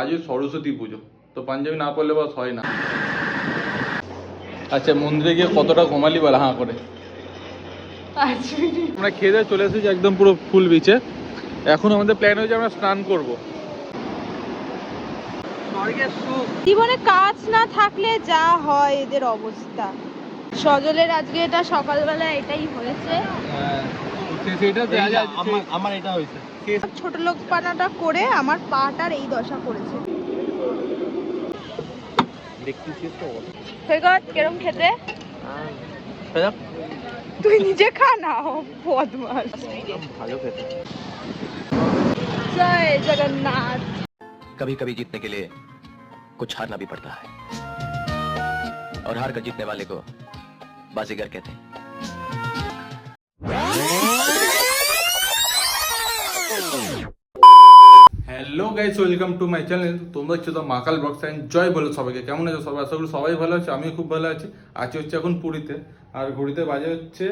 আজও সরস্বতী পুজো, তো পাঞ্জাবি না পরলে বাস হয় না। আচ্ছা, মন্দিরে গিয়ে কতটা ঘুমালি বলা হাঁ করে? আমরা খেয়ে দিয়ে চলে এসেছি একদম পুরো ফুল বিচে। এখন আমাদের প্ল্যান হয়েছে আমরা স্নান করব। জীবনে কাজ না থাকলে যা হয় এদের অবস্থা। সজলের আজকে এটা সকালবেলা এটাই হয়েছে। আমার এটা হয়েছে, ছোট লোক পানাটা করে আমার পাটার এই দশা করেছে। কেরম খেতে? তুই নিজে খা না, বদমাস। ভালো খেতে। জয় জগন্নাথ। कभी कभी जीतने के लिए कुछ हारना भी पड़ता है और हार कर जीतने वाले को बाजीगर कहते हैं। Hello guys, welcome to my channel. তোমরা হচ্ছে তো মাকাল ব্লগস এন্ড জয় বলো সবাইকে। কেমন আছো সবাই? আশা করি সবাই ভালো আছে, আমিও খুব ভালো আছি। আছি হচ্ছে এখন পুরীতে, আর ঘড়িতে বাজে হচ্ছে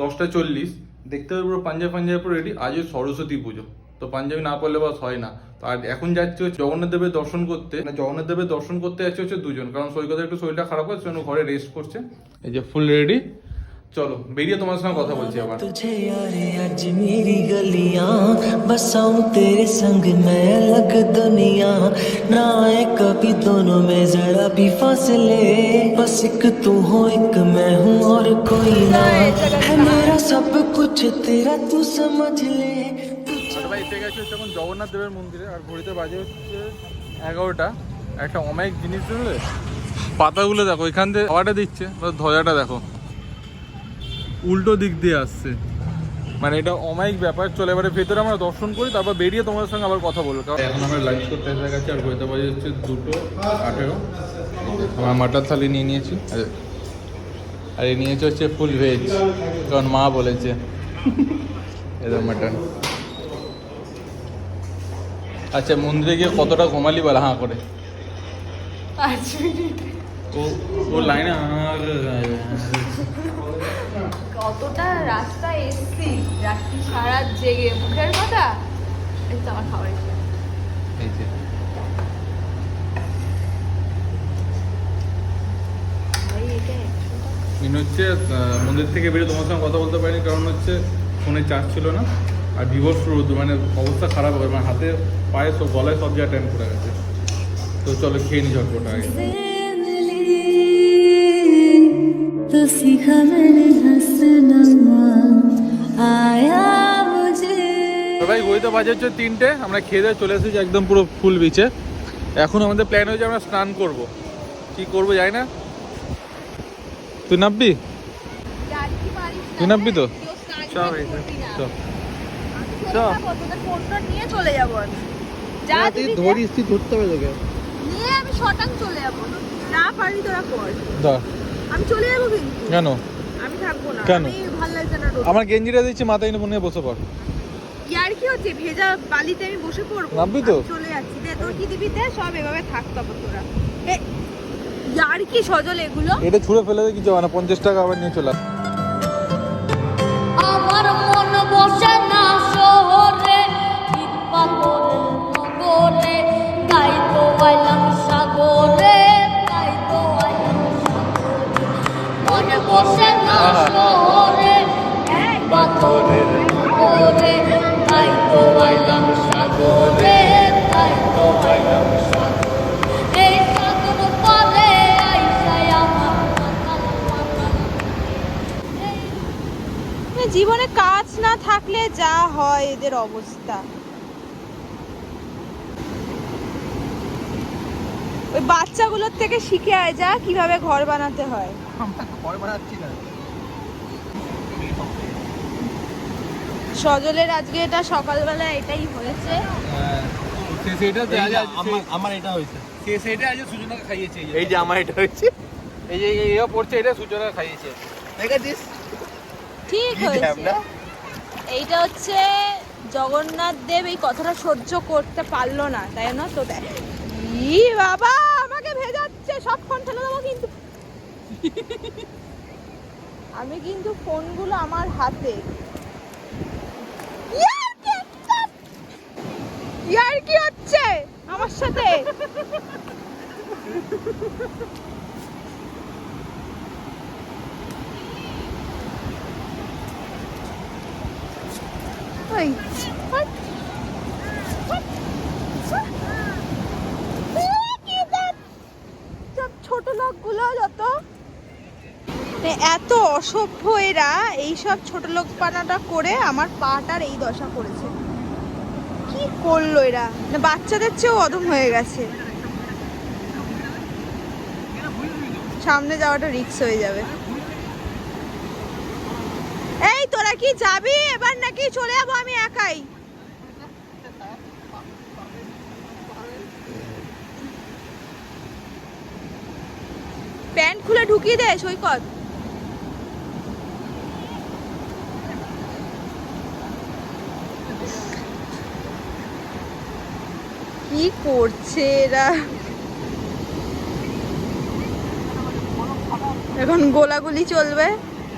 10টা 40। দেখতে হবে পুরো পাঞ্জাবি পুরো রেডি। আজও সরস্বতী পুজো, তো পাঞ্জাবি না পরলে বাস হয় না। আর এখন যাচ্ছি হচ্ছে জগন্নাথ দেবের দর্শন করতে। জগন্নাথ দেবের দর্শন করতে যাচ্ছে হচ্ছে দুজন, কারণ সৈকতের একটু শরীরটা খারাপ হচ্ছে, জন্য ঘরে রেস্ট করছে। এই যে ফুল রেডি, চলো বেরিয়ে তোমার সঙ্গে কথা বলছি আবার। तुझे यारे आज मेरी गलियां बसाऊं तेरे संग मैं अलग दुनिया ना आए कभी दोनों में जरा भी फासले बस एक तू हो एक मैं हूँ और कोई ना है मेरा सब कुछ तेरा तू समझ ले। ভাই এসে গেছে হচ্ছে এখন জগন্নাথ দেবের মন্দিরে, আর ঘড়িতে বাজে হচ্ছে 11টা। একটা অমায়িক জিনিস দেখলে, পাতাগুলো দেখো, এখান থেকে হাওয়াটা দিচ্ছে, ধ্বজাটা দেখো উল্টো দিক দিয়ে আসছে, মানে এটা অমায়িক ব্যাপার। চলে এবারে ভেতরে আমরা দর্শন করি, তারপর বেরিয়ে তোমাদের সঙ্গে আবার কথা বলবো। কারণ এখন আমরা লাঞ্চ করতে এসে গেছি, আর ঘড়িতে বাজে হচ্ছে 2:18। আমরা মাটন থালি নিয়ে নিয়েছি, আর এই নিয়েছে হচ্ছে ফুল ভেজ, কারণ মা বলেছে এদের মাটন। আচ্ছা, মন্দিরে গিয়ে কতটা ঘুমালি বলা হাঁ করে? ও লাইনে আর কতটা রাস্তা এসছি, রাত্রি সারা জেগে মুখের কথা। এই তো আমার খাবার এই যে হচ্ছে মন্দির থেকে বেরিয়ে তোমার সঙ্গে কথা বলতে পারিনি, কারণ হচ্ছে ফোনে চার্জ ছিল না, আর ভিভোর রোদ, মানে অবস্থা খারাপ হবে, মানে হাতে পায়ে সব গলায় সব জায়গায় ট্যান করে গেছে। তো চলো খেয়ে নি ঝটপট আগে। तो सीखा मैंने हंसना आया मुझे। তো ভাই ঘড়িতে বাজে হচ্ছে 3টে, আমরা খেয়ে দিয়ে চলে এসেছি একদম পুরো ফুল বিচে। এখন আমাদের প্ল্যান হয়েছে আমরা স্নান করব। কি করবো জানি না। তুই নামবি? তুই নামবি তো? নিয়ে চলে যাবো আমি। যা তুই ধরিস, তুই ধরতে হবে তোকে নিয়ে, আমি শটাং চলে যাবো। না পারি তোরা কর, আমি চলে যাবো। কিন্তু কেন? আমি থাকবো না, কেন? আমি ভালো লাগছে না। আমার গেঞ্জিটা দিচ্ছি, মাথায় নিয়ে বসে পড়। ইয়ার কি হচ্ছে, ভেজা বালিতে আমি বসে পড়বো? নামবি তো? চলে যাচ্ছি, দে তোর কি দিবি দে, সব এভাবে থাকতো তোরা। ইয়ার কি সজল এগুলো? এটা ছুঁড়ে ফেলে দে, কিছু মানে 50 টাকা আবার নিয়ে চলে। আমার মন বসে না শহরে, পাথরের নগরে, তাই তো আইলাম সাগরে, তাই তো আইলাম সাগরে। মন বসে না শহরে, পাথরের নগরে, তাই তো আইলাম সাগরে, তাই তো আইলাম সাগরে। এই সাগর পারে আইসায় আমার মাতাল মাতাল। জীবনে কাজ না থাকলে যা হয় এদের অবস্থা। ওই বাচ্চাগুলোর থেকে শিখে আয় যা কিভাবে ঘর বানাতে হয়। সজলের আজকে এটা সকালবেলা এটাই হয়েছে। আমার এটা হয়েছে, সেটা আজ সুজনাকে খাইয়েছে। এই যে আমার এটা হয়েছে, এই যে এও পড়ছে, এটা সুজনাকে খাইয়েছে। দেখেছিস? ঠিক হয়েছে। এইটা হচ্ছে জগন্নাথ দেব এই কথাটা সহ্য করতে পারলো না, তাই না? তো দেখ, ই বাবা আমাকে ভেজাচ্ছে, সব ফোন ফেলে দেবো কিন্তু। আমি কিন্তু ফোনগুলো আমার হাতে। ইয়ার কি হচ্ছে? আমার সাথে। ওই ছোট লোকগুলো যত এত অসভ্য এরা, এইসব ছোট লোক পানাটা করে আমার পাটার এই দশা করেছে। কি করলো এরা, না বাচ্চাদের চেয়েও অদম হয়ে গেছে। সামনে যাওয়াটা রিস্ক হয়ে যাবে। এই তোরা কি যাবি এবার নাকি চলে যাবো আমি একাই? প্যান্ট খুলে ঢুকিয়ে দে সৈকত। কি করছে এরা? এখন গোলাগুলি চলবে,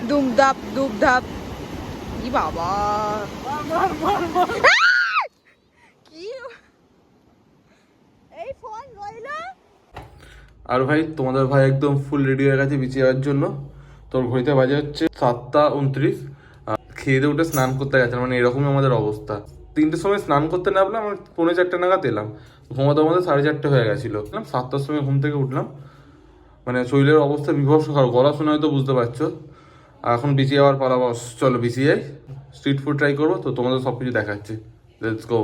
দুমধাপ দুমধাপ। কি বাবা, কি এই ফোন রইলো। আর ভাই তোমাদের ভাই একদম ফুল রেডি হয়ে গেছে বিচে যাওয়ার জন্য। তোর ঘড়িতে বাজে হচ্ছে 7:29। খেয়ে দিয়ে উঠে স্নান করতে গেছে, মানে এরকমই আমাদের অবস্থা। 3টের সময় স্নান করতে নামলাম, আমরা 4:45 নাগাদ এলাম। ঘুমাতে ঘুমাতে 4:30 হয়ে গেছিলো। 7টার সময় ঘুম থেকে উঠলাম, মানে শরীরের অবস্থা বিভৎস খারাপ। গলা শুনে হয়তো বুঝতে পারছো। আর এখন বিচে যাওয়ার পালা বস, চলো বিচে যাই, স্ট্রিট ফুড ট্রাই করবো। তো তোমাদের সব কিছু দেখাচ্ছি, লেটস গো।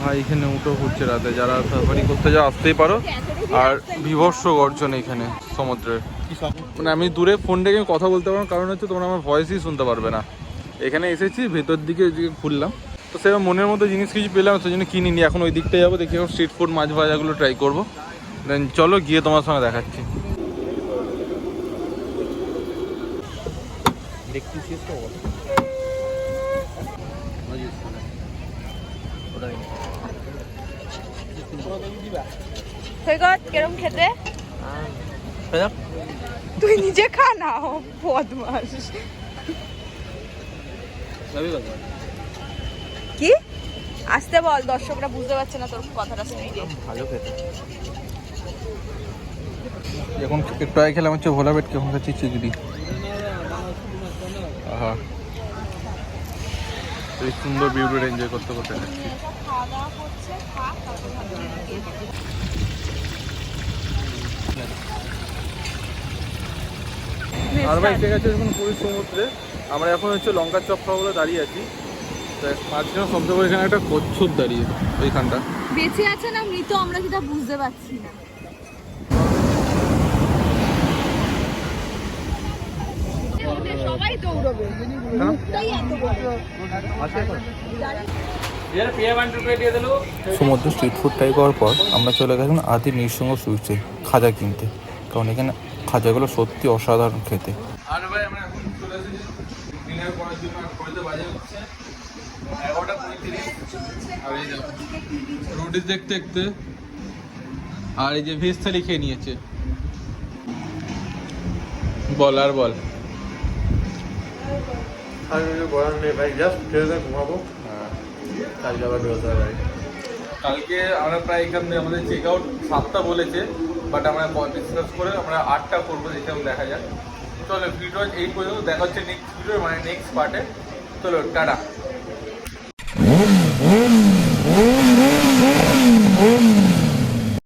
ভাই এখানে উঠো ঘুরছে রাতে, যারা সাফারি করতে যাও আসতেই পারো। আর বিভৎস গর্জন এখানে সমুদ্রের। মানে আমি দূরে ফোন ডেকে কথা বলতে পারবো, কারণ হচ্ছে তোমরা আমার ভয়েসই শুনতে পারবে না। এখানে এসেছি ভেতর দিকে ঘুরলাম, তো সেরকম মনের মতো জিনিস কিছু পেলাম, সেই জন্য কিনিনি। এখন ওই দিকটায় যাবো, দেখি এখন স্ট্রিট ফুড মাছ ভাজাগুলো ট্রাই করবো। দেন চলো গিয়ে তোমার সঙ্গে দেখাচ্ছি। সৈকত কেরম খেতে? তুই নিজে খা না, বদমাস। কি আসতে বল, দর্শকরা বুঝতে পারছে না তোর কথাটা স্পিডে। ভালো খেতে। এখন একটু আগে খেলাম হচ্ছে ভোলা পেট, কেমন খাচ্ছি চিংড়ি। আহা, এই সুন্দর ভিউটা এনজয় করতে করতে খাচ্ছি। আর ভাই ঠিক আছে, এখন পুরী সমুদ্রে আমরা এখন হচ্ছে লঙ্কার চপ খাবো বলে দাঁড়িয়ে আছি। মাঝখানে শব্দ করে এখানে একটা কচ্ছপ দাঁড়িয়ে, ওইখানটা বেঁচে আছে না মৃত আমরা সেটা বুঝতে পারছি না। সবাই দৌড়বে, সমুদ্র স্ট্রিট ফুড ট্রাই করার পর আমরা চলে গেছিলাম আদি নৃসিংহ সুইটসে খাজা কিনতে, কারণ এখানে খাজাগুলো সত্যি অসাধারণ খেতে। আর ভাই আমরা এখন চলে এসেছি ডিনার করার জন্য। আর কয়টা বাজে হচ্ছে 11:35। আর এই যে রুটি দেখতে দেখতে, আর এই যে ভেজ থালি খেয়ে নিয়েছে। বল আর বল। আর কিছু বলার নেই ভাই, জাস্ট খেয়ে ঘুমাবো। কালকে আবার বেরোতে হবে। কালকে আমরা প্রায় এখানে আমাদের চেক আউট 7টা বলেছে, বাট আমরা ডিসকাস করে আমরা 8টা করবো, দেখে দেখা যাক। চলো ভিডিও এই পর্যন্ত, দেখা হচ্ছে নেক্সট ভিডিও, মানে নেক্সট পার্টে। চলো টাটা।